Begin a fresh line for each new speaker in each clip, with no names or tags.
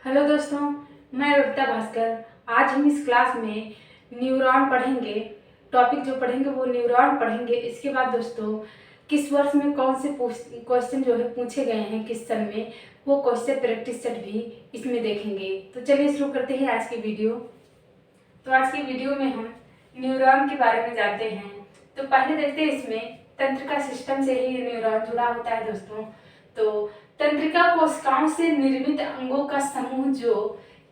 Hello दोस्तों, मैं रुता भास्कर। आज हम इस क्लास में न्यूरॉन पढ़ेंगे। टॉपिक जो पढ़ेंगे वो न्यूरॉन पढ़ेंगे। इसके बाद दोस्तों किस वर्ष में कौन से क्वेश्चन जो है पूछे गए हैं किस सन में, वो क्वेश्चन प्रैक्टिस सेट भी इसमें देखेंगे। तो चलिए शुरू करते हैं आज की वीडियो। तो आज की वीडियो में हम न्यूरॉन के बारे में जानते हैं। तो पहले देखते हैं इसमें तंत्रिका सिस्टम से ही न्यूरॉन जुड़ा होता है दोस्तों। तो तंत्रिका कोशिकाओं से निर्मित अंगों का समूह जो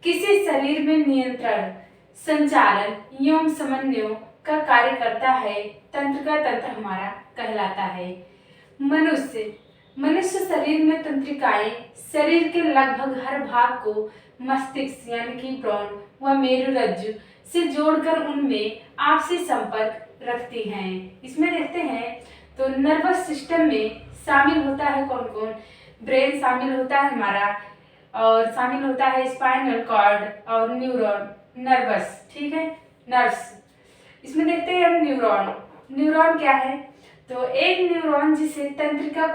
किसी शरीर में नियंत्रण, संचालन एवं समन्वय का कार्य करता है, तंत्रिका तंत्र हमारा कहलाता है। मनुष्य शरीर में तंत्रिकाएं शरीर के लगभग हर भाग को मस्तिष्क यानी कि ब्रेन व मेरुरज्जु से जोड़कर उनमें आपसी संपर्क रखती हैं। इसमें देखते हैं तो नर्वस सिस्टम में शामिल होता है कौन कौन। ब्रेन शामिल होता है हमारा, और शामिल होता है स्पाइनल कॉर्ड और न्यूरॉन, नर्वस, ठीक है, नर्व्स। इसमें देखते हैं हम न्यूरॉन क्या है। तो एक न्यूरॉन जिसे तंत्रिका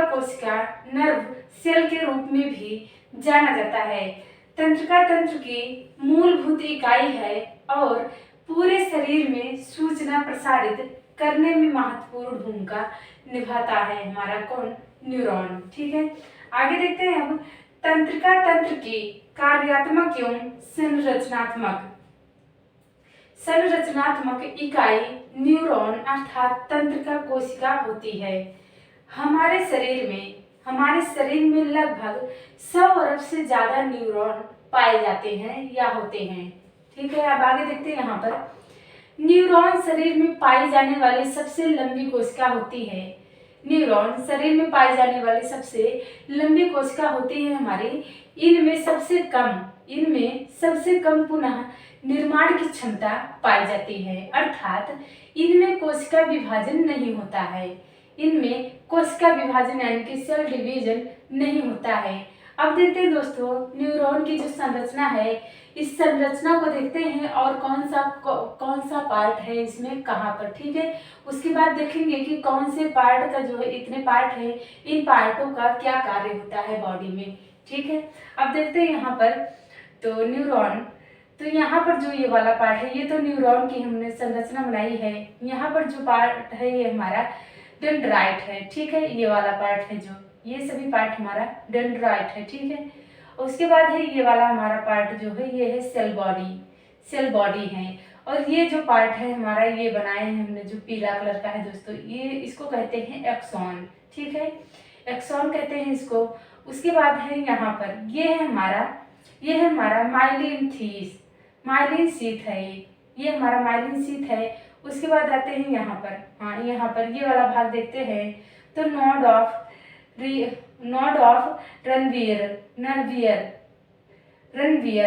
कोशिका नर्व सेल के रूप में भी जाना जाता है, तंत्रिका तंत्र की मूलभूत इकाई है और पूरे शरीर में सूचना प्रसारित करने में महत्वपूर्ण भूमिका निभाता है हमारा कौन, न्यूरॉन, ठीक है। आगे देखते हैं अब तंत्रिका तंत्र की कार्यात्मक एवं संरचनात्मक इकाई न्यूरॉन अर्थात तंत्रिका कोशिका होती है। हमारे शरीर में लगभग 100 अरब से ज्यादा न्यूरॉन पाए जाते हैं या होते हैं, ठीक है। अब आगे देखते हैं यहाँ पर न्यूरॉन शरीर में पाई जाने वाली सबसे लंबी कोशिका होती है। न्यूरॉन शरीर में पाई जाने वाली सबसे लंबी कोशिका होती है हमारी। इनमें सबसे कम पुनः निर्माण की क्षमता पाई जाती है, अर्थात इनमें कोशिका विभाजन नहीं होता है। इनमें कोशिका विभाजन यानी कि सेल डिवीजन नहीं होता है। अब देखते हैं दोस्तों न्यूरॉन की जो संरचना है, इस संरचना को देखते हैं और कौन सा पार्ट है इसमें कहाँ पर, ठीक है। उसके बाद देखेंगे कि कौन से पार्ट का जो है, इतने पार्ट है, इन पार्टों का क्या कार्य होता है बॉडी में, ठीक है। अब देखते हैं यहाँ पर तो न्यूरॉन, तो यहाँ पर जो ये वाला पार्ट है ये तो न्यूरॉन की हमने संरचना बनाई है। यहाँ पर जो पार्ट है ये हमारा डेंड्राइट है, ठीक है। ये वाला पार्ट है जो, ये सभी पार्ट हमारा डेंड्राइट है, ठीक है। उसके बाद है ये वाला हमारा पार्ट जो है ये है सेल बॉडी है। और ये जो पार्ट है हमारा ये बनाए हैं हमने जो पीला कलर का है दोस्तों, ये इसको कहते हैं एक्सॉन, ठीक है, एक्सॉन कहते हैं इसको। उसके बाद है यहाँ पर ये है हमारा माइलिन शीथ है, ये हमारा माइलिन शीथ है। उसके बाद आते हैं यहाँ पर, हाँ यहाँ पर ये वाला भाग देखते हैं तो नोड ऑफ रनवियर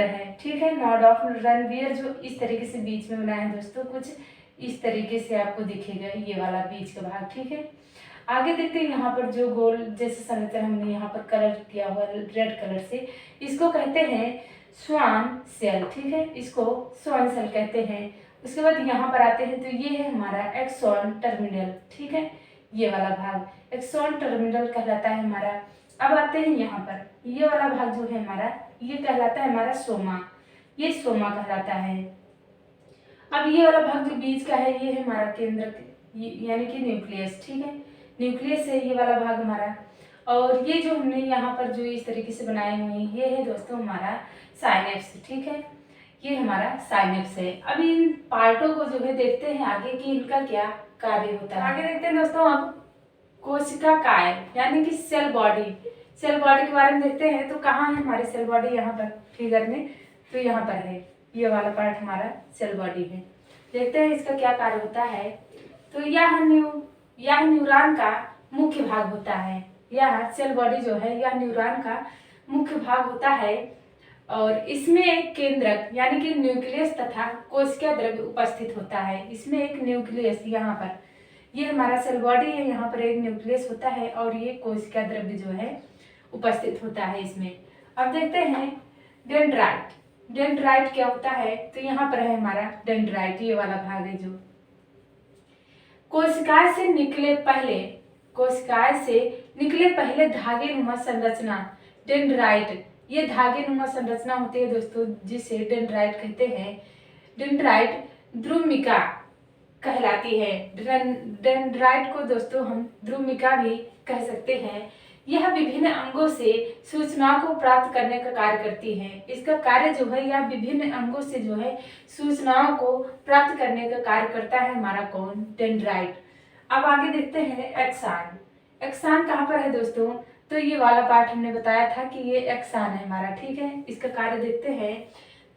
है, ठीक है। नोड ऑफ रनवियर जो इस तरीके से बीच में बना है दोस्तों, कुछ इस तरीके से आपको दिखेगा ये वाला बीच का भाग, ठीक है। आगे देखते हैं यहाँ पर जो गोल जैसे संरचना हमने यहाँ पर कलर किया हुआ रेड कलर से, इसको कहते हैं स्वान सेल, ठीक है, इसको स्वान सेल कहते हैं। उसके बाद यहाँ पर आते हैं तो ये है हमारा एक्सॉन टर्मिनल, ठीक है, ये वाला भाग एक्सॉन टर्मिनल कहलाता है हमारा। अब आते हैं यहाँ पर ये वाला भाग जो है हमारा ये कहलाता है हमारा सोमा, ये सोमा कहलाता है। अब ये वाला भाग जो बीच का है ये है हमारा केंद्र यानी कि न्यूक्लियस, ठीक है, न्यूक्लियस है ये वाला भाग हमारा। और ये जो हमने यहाँ पर जो इस तरीके से बनाए हुए हैं ये है दोस्तों हमारा साइनेप्स, ठीक है, ये हमारा साइनेप्स है। अब इन पार्टों को जो है देखते हैं आगे कि इनका क्या कार्य होता है। आगे देखते हैं दोस्तों अब कोशिका काय यानी कि सेल बॉडी के बारे में देखते हैं। तो कहाँ है हमारी सेल बॉडी, यहाँ पर फिगर में, तो यहाँ पर है ये वाला पार्ट हमारा सेल बॉडी है। देखते हैं इसका क्या कार्य होता है। तो यह न्यूरॉन का मुख्य भाग होता है, यह सेल बॉडी जो है यह न्यूरॉन का मुख्य भाग होता है। और इसमें एक केंद्रक यानी कि न्यूक्लियस तथा कोशिका द्रव्य उपस्थित होता है। इसमें एक न्यूक्लियस, यहाँ पर ये हमारा सेल बॉडी है, यहाँ पर एक न्यूक्लियस होता है और ये कोशिका द्रव्य जो है उपस्थित होता है इसमें। अब देखते हैं डेंड्राइट क्या होता है। तो यहाँ पर है हमारा डेंड्राइट, ये वाला भाग है जो कोशिका से निकले पहले कोशिकाएं से निकले पहले धागे नुमा संरचना डेंड्राइट, ये धागे नुमा संरचना होती है दोस्तों, जिसे डेंड्राइट कहते हैं। डेंड्राइट द्रुमिका कहलाती है। डेंड्राइट को दोस्तों हम द्रुमिका भी कह सकते हैं। यह विभिन्न अंगों से सूचनाओं को प्राप्त करने का कार्य करती है। इसका कार्य जो है, यह विभिन्न अंगों से जो है सूचनाओं को प्राप्त करने का कार्य करता है हमारा कौन, डेंड्राइट। अब आगे देखते हैं एक्सान। एक्सान कहाँ पर है दोस्तों, तो ये वाला पार्ट हमने बताया था कि ये एक्सान है हमारा, ठीक है। इसका कार्य देखते हैं,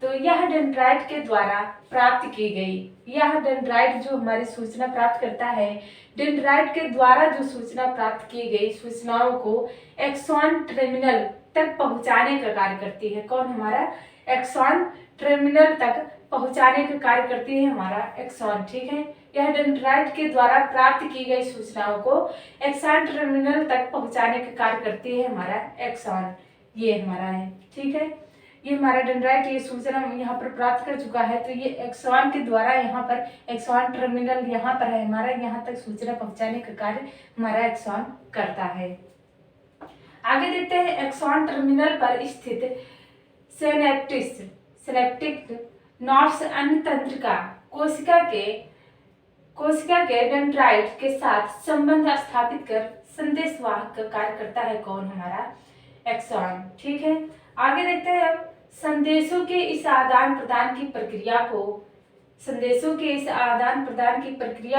तो यह डेंड्राइट के द्वारा प्राप्त की गई, यह डेंड्राइट जो हमारी सूचना प्राप्त करता है, डेंड्राइट के द्वारा जो सूचना प्राप्त की गई सूचनाओं को एक्सॉन टर्मिनल तक पहुंचाने का कार्य करती है। कौन, हमारा एक्सॉन टर्मिनल तक पहुंचाने का कार्य करती है हमारा एक्सॉन, ठीक है। यह डेंड्राइट के द्वारा प्राप्त की गई सूचनाओं को एक्सॉन टर्मिनल तक पहुंचाने का कार्य करती है हमारा एक्सॉन, ये हमारा है, ठीक है। ये हमारा डेंड्राइट ये सूचना यहाँ पर प्राप्त कर चुका है, तो ये एक्सॉन के द्वारा यहाँ पर एक्सॉन टर्मिनल यहाँ पर है हमारा, यहाँ तक सूचना पहुंचाने का कार्य हमारा एक्सॉन करता है। आगे देखते हैं, एक्सॉन टर्मिनल पर स्थित सिनेप्टिक नर्व्स अन्य तंत्रिका कोशिका के डेंड्राइट के साथ संबंध स्थापित कर संदेशवाहक का कार्य करता है। कौन, हमारा एक्सॉन, ठीक है। आगे देखते हैं अब, संदेशों के इस आदान प्रदान की प्रक्रिया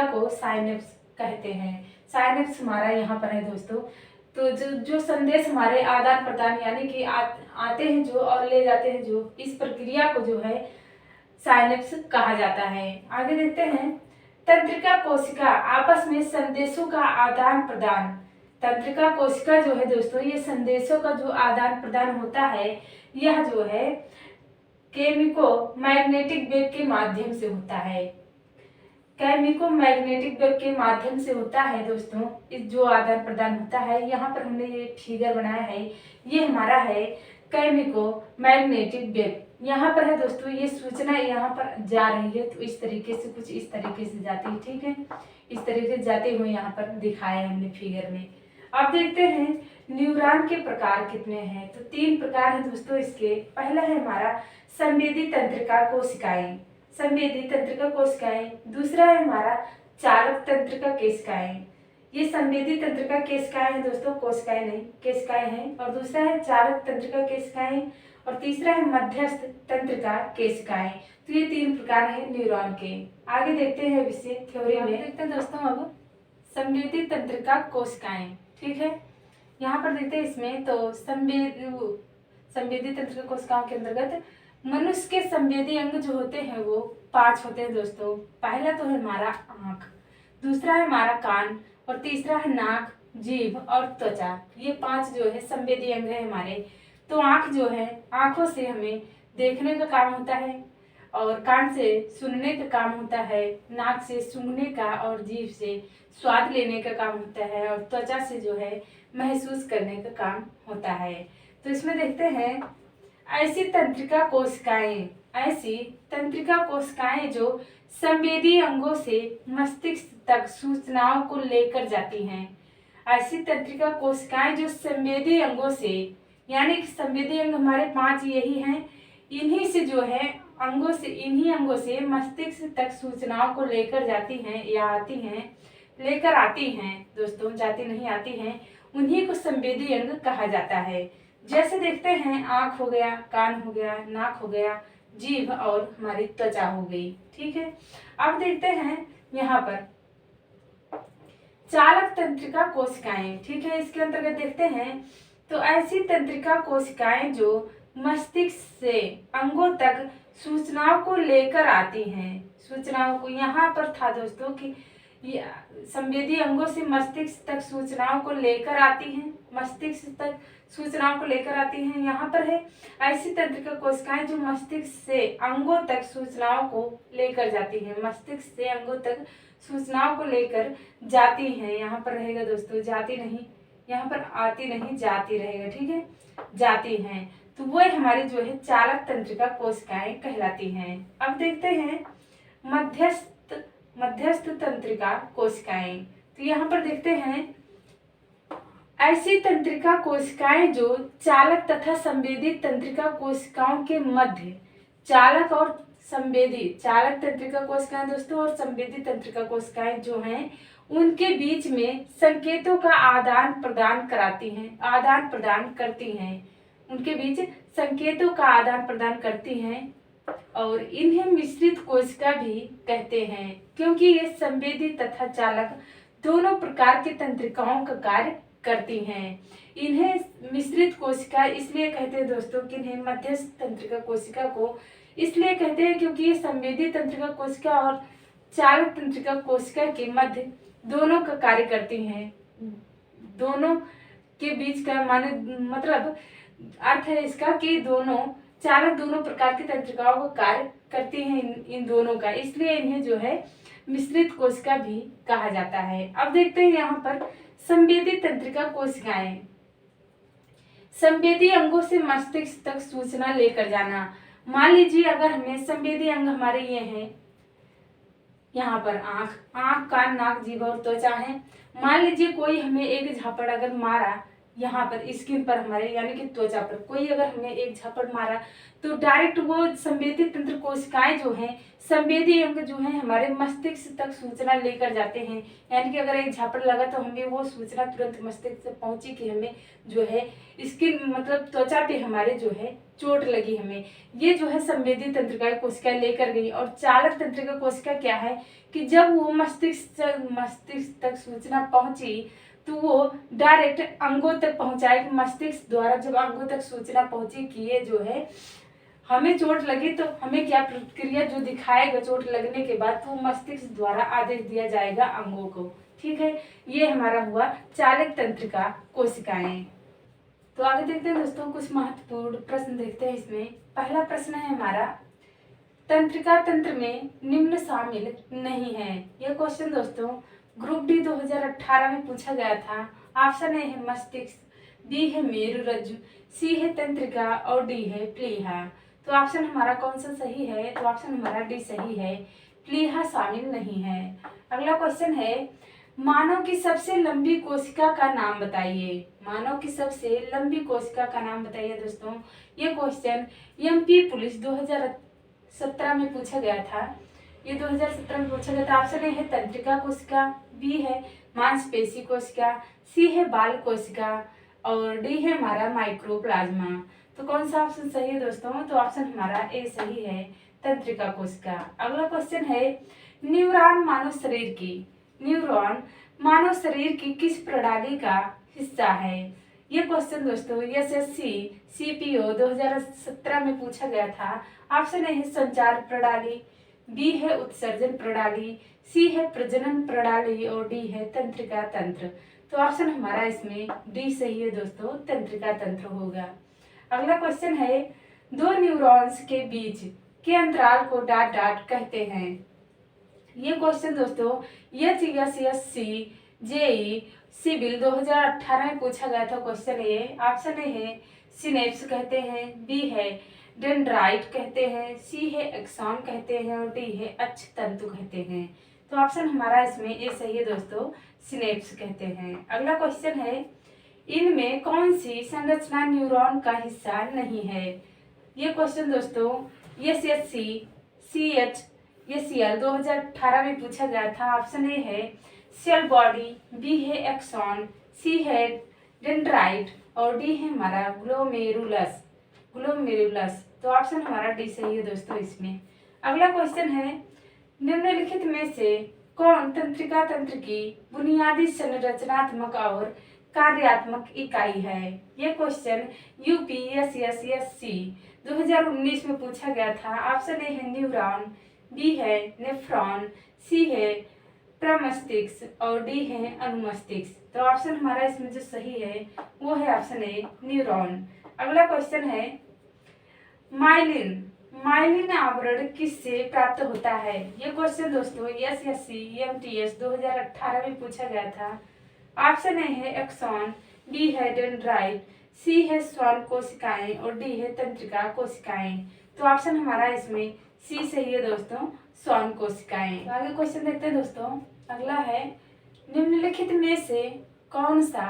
को साइनेप्स कहते हैं। साइनेप्स हमारा यहाँ पर है दोस्तों। तो जो संदेश हमारे आदान प्रदान यानी कि आते हैं जो और ले जाते हैं जो, इस प्रक्रिया को जो है साइनेप्स कहा जाता है। आगे देखते हैं, तंत्रिका कोशिका आपस में संदेशों का आदान प्रदान। तंत्रिका कोशिका जो है दोस्तों, ये संदेशों का जो आदान प्रदान होता है, यह जो है केमिको मैग्नेटिक वेव के माध्यम से होता है। केमिको मैग्नेटिक वेव के माध्यम से होता है दोस्तों, इस जो आदान प्रदान होता है। यहाँ पर हमने ये फिगर बनाया है, ये हमारा है केमिको मैग्नेटिक वेव। यहाँ पर है दोस्तों, ये सूचना यहाँ पर जा रही है, तो इस तरीके से कुछ इस तरीके से जाती है, ठीक है। इस तरीके से जाते हुए यहाँ पर दिखाया है हमने फिगर में। अब देखते हैं न्यूरॉन के प्रकार कितने हैं, तो 3 प्रकार हैं दोस्तों इसके। पहला है हमारा संवेदी तंत्रिका कोशिकाएं, दूसरा है हमारा चालक तंत्रिका कोशिकाएं। ये संवेदी तंत्रिका कोशिकाएं हैं दोस्तों, कोशिकाएं नहीं, कोशिकाएं हैं। और दूसरा है चालक तंत्रिका कोशिकाएं, और तीसरा है मध्यस्थ तंत्रिका कोशिकाएं। तो ये 3 प्रकार हैं न्यूरॉन के। आगे देखते हैं विषय थ्योरी में, देखते हैं दोस्तों अब संवेदी तंत्रिका कोशिकाएं, ठीक है। यहाँ पर देखते हैं इसमें, तो संवेदी तंत्रिका कोशिकाओं के अंतर्गत मनुष्य के संवेदी अंग जो होते हैं वो 5 होते हैं दोस्तों। पहला तो है हमारा आँख, दूसरा है हमारा कान, और तीसरा है नाक, जीभ और त्वचा। ये 5 जो है संवेदी अंग है हमारे। तो आँख जो है, आँखों से हमें देखने का काम होता है, और कान से सुनने का काम होता है, नाक से सूंघने का, और जीभ से स्वाद लेने का काम होता है, और त्वचा से जो है महसूस करने का काम होता है। तो इसमें देखते हैं, ऐसी तंत्रिका कोशिकाएं जो संवेदी अंगों से मस्तिष्क तक सूचनाओं को लेकर जाती हैं। ऐसी तंत्रिका कोशिकाएं जो संवेदी अंगों से, यानी कि संवेदी अंग हमारे 5 यही हैं, इन्हीं से जो है इन्हीं अंगों से मस्तिष्क तक सूचनाओं को लेकर जाती हैं या लेकर आती हैं दोस्तों, जाती नहीं आती हैं, उन्हीं को संवेदी अंग कहा जाता है। जैसे देखते हैं, आँख हो गया, कान हो गया, नाक हो गया, जीभ और हमारी त्वचा हो गई, ठीक है। अब देखते हैं यहाँ पर चालक तंत्रिका कोशिकाएं, ठीक है। इसके अंतर्गत देखते हैं, तो ऐसी तंत्रिका कोशिकाएं जो मस्तिष्क से अंगों तक सूचनाओं को लेकर आती हैं। सूचनाओं को यहाँ पर था दोस्तों कि संवेदी अंगों से मस्तिष्क तक सूचनाओं को लेकर आती हैं, यहाँ पर है ऐसी तंत्रिका कोशिकाएं जो मस्तिष्क से अंगों तक सूचनाओं को लेकर जाती हैं, मस्तिष्क से अंगों तक सूचनाओं को लेकर जाती हैं। यहाँ पर रहेगा दोस्तों, जाती नहीं, यहाँ पर आती नहीं, जाती रहेगा, ठीक है, जाती हैं। तो वो हमारी जो है चालक तंत्रिका कोशिकाएं कहलाती हैं। अब देखते हैं मध्यस्थ तंत्रिका कोशिकाएं। तो यहाँ पर देखते हैं ऐसी तंत्रिका कोशिकाएं जो चालक तथा संवेदी तंत्रिका कोशिकाओं के मध्य चालक और संवेदी चालक तंत्रिका कोशिकाएं दोस्तों और संवेदी तंत्रिका कोशिकाएं जो हैं उनके बीच में संकेतों का आदान प्रदान करती हैं उनके बीच संकेतों का आदान प्रदान करती हैं और इन्हें मिश्रित कोशिका भी कहते हैं क्योंकि ये संवेदी तथा चालक दोनों प्रकार की तंत्रिकाओं का कार्य करती हैं। इन्हें मिश्रित कोशिका इसलिए कहते हैं दोस्तों कि इन्हें मध्यस्थ तंत्रिका कोशिका को इसलिए कहते हैं क्योंकि ये संवेदी तंत्रिका कोशिका और चालक तंत्रिका कोशिका के मध्य दोनों का कार्य करती हैं। दोनों के बीच का माने मतलब अर्थ है इसका कि दोनों प्रकार की तंत्रिकाओं का कार्य करती हैं इन दोनों का, इसलिए इन्हें जो है मिश्रित कोशिका भी कहा जाता है। अब देखते हैं यहाँ पर संवेदी तंत्रिका कोशिकाएं। संवेदी अंगों से मस्तिष्क तक सूचना लेकर जाना। मान लीजिए अगर हमें संवेदी अंग हमारे ये हैं, यहाँ पर आंख कान नाक जीभ और त्वचा है। मान लीजिए कोई हमें एक झापड़ अगर मारा यहाँ पर स्किन पर हमारे यानी कि त्वचा पर कोई अगर हमें एक झापड़ मारा तो डायरेक्ट वो संवेदी तंत्र कोशिकाएं जो हैं संवेदी अंग जो है हमारे मस्तिष्क तक सूचना लेकर जाते हैं। यानी कि अगर एक झापड़ लगा तो हमें वो सूचना तुरंत मस्तिष्क से पहुंची कि हमें जो है स्किन मतलब त्वचा पे हमारे जो है चोट लगी हमें, ये जो है संवेदी तंत्रिका कोशिकाएं लेकर गई। और चालक तंत्रिका कोशिका क्या है कि जब वो मस्तिष्क तक सूचना पहुंची तो वो डायरेक्ट अंगों तक पहुंचाएगी। मस्तिष्क द्वारा जब अंगों तक सूचना पहुंची कि ये जो है हमें चोट लगी तो हमें क्या प्रतिक्रिया जो दिखाएगा चोट लगने के बाद, तो मस्तिष्क द्वारा आदेश दिया जाएगा अंगों को। ठीक है, ये हमारा हुआ चालक तंत्रिका कोशिकाएं। तो आगे देखते हैं दोस्तों, कुछ महत्वपूर्ण प्रश्न देखते हैं इसमें। पहला प्रश्न है हमारा, तंत्रिका तंत्र में निम्न शामिल नहीं है। यह क्वेश्चन दोस्तों ग्रुप डी 2018 में पूछा गया था। ऑप्शन ए है मस्तिष्क, बी है मेरुरज्जु, सी है तंत्रिका और डी है प्लीहा। तो ऑप्शन हमारा कौन सा सही है? तो ऑप्शन हमारा डी सही है, प्लीहा शामिल नहीं है। अगला क्वेश्चन है, मानव की सबसे लंबी कोशिका का नाम बताइए। मानव की सबसे लंबी कोशिका का नाम बताइए दोस्तों। ये क्वेश्चन एमपी पुलिस 2017 में पूछा गया था। ये 2017 में पूछा गया था। ऑप्शन ए है तंत्रिका कोशिका, बी है मांसपेशी कोशिका, सी है बाल कोशिका और डी है हमारा माइक्रोप्लाज्मा। तो कौन सा ऑप्शन सही है दोस्तों? तो ऑप्शन हमारा ए सही है, तंत्रिका कोशिका। अगला क्वेश्चन है, न्यूरॉन मानव शरीर की किस प्रणाली का हिस्सा है? ये क्वेश्चन दोस्तों एसएससी सीपीओ 2017 में पूछा गया था। ऑप्शन ए है संचार प्रणाली, बी है उत्सर्जन प्रणाली, सी है प्रजनन प्रणाली और डी है तंत्रिका तंत्र। तो ऑप्शन हमारा इसमें डी सही है दोस्तों, तंत्रिका तंत्र होगा। अगला क्वेश्चन है, दो न्यूरॉन्स के बीच के अंतराल को डॉट डॉट कहते हैं। ये क्वेश्चन दोस्तों एचएसएससी जेई सिविल 2018 में पूछा गया था। क्वेश्चन ए, ऑप्शन ए है सिनेप्स कहते हैं, बी है डेंड्राइट कहते हैं, सी है एक्सॉन कहते हैं और डी है अक्ष तंतु कहते हैं। तो ऑप्शन हमारा इसमें ए सही है दोस्तों, सिनेप्स कहते हैं। अगला क्वेश्चन है, इनमें कौन सी संरचना न्यूरॉन का हिस्सा नहीं है? ये क्वेश्चन दोस्तों एसएससी सीएचएसएल 2018 में पूछा गया था। ऑप्शन ए है सेल बॉडी, बी है एक्सॉन, सी है डेंड्राइट और डी है हमारा ग्लोमेरुलस। तो ऑप्शन हमारा डी सही है दोस्तों इसमें। अगला क्वेश्चन है, निम्नलिखित में से कौन तंत्रिका तंत्र की बुनियादी संरचनात्मक और कार्यात्मक इकाई है? ये क्वेश्चन यूपीएसएससी 2019 में पूछा गया था। ऑप्शन ए है न्यूरॉन, बी है नेफ्रॉन, सी है प्रमस्तिष्क और डी है अनुमस्तिष्क। तो ऑप्शन हमारा इसमें जो सही है वो है ऑप्शन ए न्यूरॉन। अगला क्वेश्चन है, माइलिन आवरण किससे प्राप्त होता है? ये क्वेश्चन दोस्तों एसएससी एमटीएस 2018 में पूछा गया था। ऑप्शन ए है एक्सॉन, बी है डेंड्राइट, सी है श्वान कोशिकाएं और डी है तंत्रिका कोशिकाएं। तो ऑप्शन हमारा इसमें सी सही है दोस्तों, श्वान कोशिकाएं। तो आगे क्वेश्चन देखते हैं दोस्तों। अगला है, निम्नलिखित में से कौन सा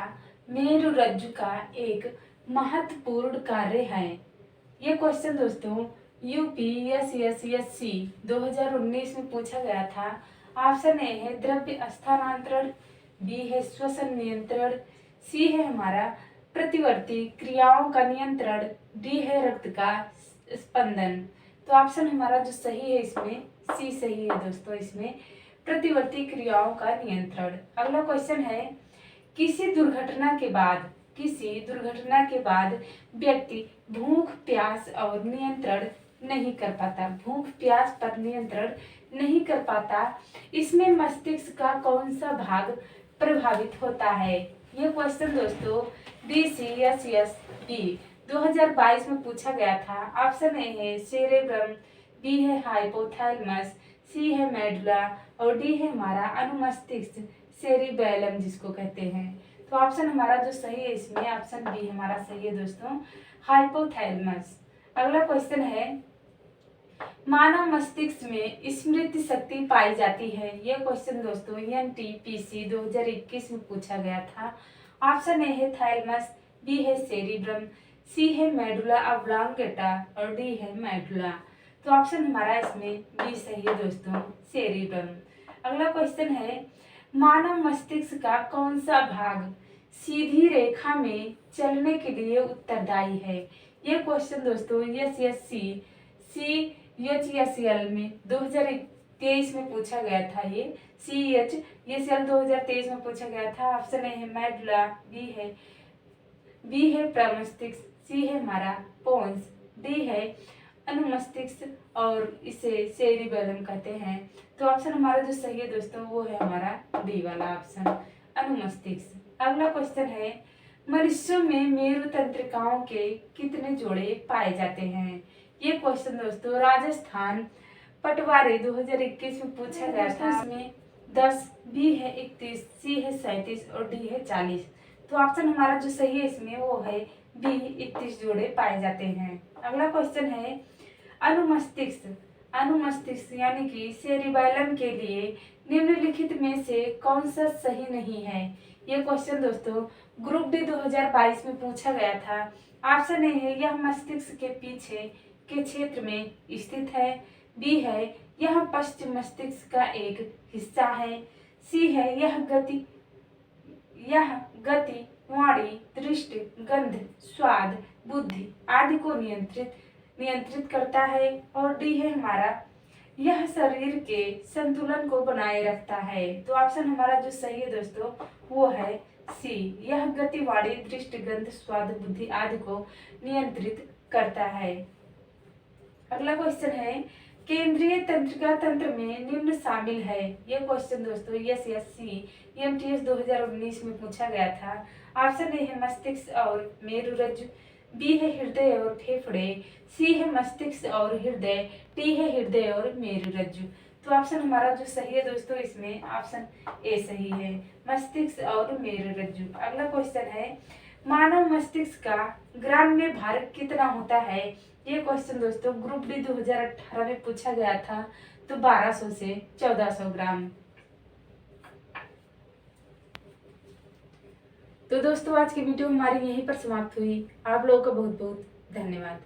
मेरुरज्जु का एक महत्वपूर्ण कार्य है। ये क्वेश्चन दोस्तों UPSC 2019 में पूछा गया था। ऑप्शन ए है द्रव्य स्थानांतरण, बी है श्वसन नियंत्रण, सी है हमारा प्रतिवर्ती क्रियाओं का नियंत्रण, डी है रक्त का स्पंदन। तो ऑप्शन हमारा जो सही है इसमें सी सही है दोस्तों, इसमें प्रतिवर्ती क्रियाओं का नियंत्रण। अगला क्वेश्चन है किसी दुर्घटना के बाद व्यक्ति भूख प्यास और नियंत्रण नहीं कर पाता, भूख प्यास पर नियंत्रण नहीं कर पाता, इसमें मस्तिष्क का कौन सा भाग प्रभावित होता है? ये क्वेश्चन दोस्तों BCSS 2022 में पूछा गया था। ऑप्शन ए है सेरेब्रम, बी है हाइपोथैलेमस, सी है मेडुला और डी है हमारा अनुमस्तिष्क सेरिबैलम जिसको कहते हैं। तो ऑप्शन हमारा जो सही है इसमें ऑप्शन बी हमारा सही है दोस्तों, हाइपोथैलेमस। अगला क्वेश्चन है मानव मस्तिष्क में स्मृति शक्ति पाई जाती है। यह क्वेश्चन दोस्तों NTPC 2021 में पूछा गया था। ऑप्शन ए है थैलेमस, बी है सेरिब्रम, सी है मेडुला ऑब्लांगेटा और डी है मेडुला। तो ऑप्शन हमारा इसमें बी सही है दोस्तों, सेरिब्रम। अगला क्वेश्चन है मानव मस्तिष्क का कौन सा भाग सीधी रेखा में चलने के लिए उत्तरदायी है? यह क्वेश्चन दोस्तों SSC CHSL में 2023 में पूछा गया था। ये CHSL 2023 में पूछा गया था। ऑप्शन ए है मेडुला, बी है प्रमस्तिष्क, सी है हमारा पोन्स, डी है अनुमस्तिष्क और इसे सेरिबेलम कहते हैं। तो ऑप्शन हमारा जो सही है दोस्तों वो है हमारा डी वाला ऑप्शन, अनुमस्तिष्क। अगला क्वेश्चन है मनुष्यों में मेरु तंत्रिकाओं के कितने जोड़े पाए जाते हैं? ये क्वेश्चन दोस्तों राजस्थान पटवारी 2021 में पूछा गया था। इसमें 10, बी है 31, सी है 37 और डी है 40। तो ऑप्शन हमारा जो सही है इसमें वो है बी, 31 जोड़े पाए जाते हैं। अगला क्वेश्चन है अनुमस्तिष्क यानी कि सेरिबैलम के लिए निम्नलिखित में से कौन सा सही नहीं है? ये क्वेश्चन दोस्तों ग्रुप डी 2022 में पूछा गया था। ऑप्शन ए है यह मस्तिष्क के पीछे के क्षेत्र में स्थित है, बी है यह पश्चिम मस्तिष्क का एक हिस्सा है, सी है यह गति वाणी दृष्टि गंध स्वाद बुद्धि आदि को नियंत्रित करता है और डी है हमारा यह शरीर के संतुलन को बनाए रखता है। तो ऑप्शन हमारा जो सही है दोस्तों वो है सी, यह गति वाणी दृष्टि गंध स्वाद बुद्धि आदि को नियंत्रित करता है। अगला क्वेश्चन है केंद्रीय तंत्रिका तंत्र में निम्न शामिल है। यह क्वेश्चन दोस्तों SSC MTS 2019 में पूछा गया था। ऑप्शन ए है मस्तिष्क और मेरुरज्जु, बी है हृदय और फेफड़े, सी है मस्तिष्क और हृदय, डी है हृदय और मेरुरज्जु। तो ऑप्शन हमारा जो सही है दोस्तों इसमें ऑप्शन ए सही है, मस्तिष्क और मेरुरज्जु। अगला क्वेश्चन है मानव मस्तिष्क का ग्राम में भार कितना होता है? ये क्वेश्चन दोस्तों ग्रुप डी 2018 में पूछा गया था। तो 1200 से 1400 ग्राम। तो दोस्तों आज की वीडियो हमारी यहीं पर समाप्त हुई। आप लोगों का बहुत बहुत धन्यवाद।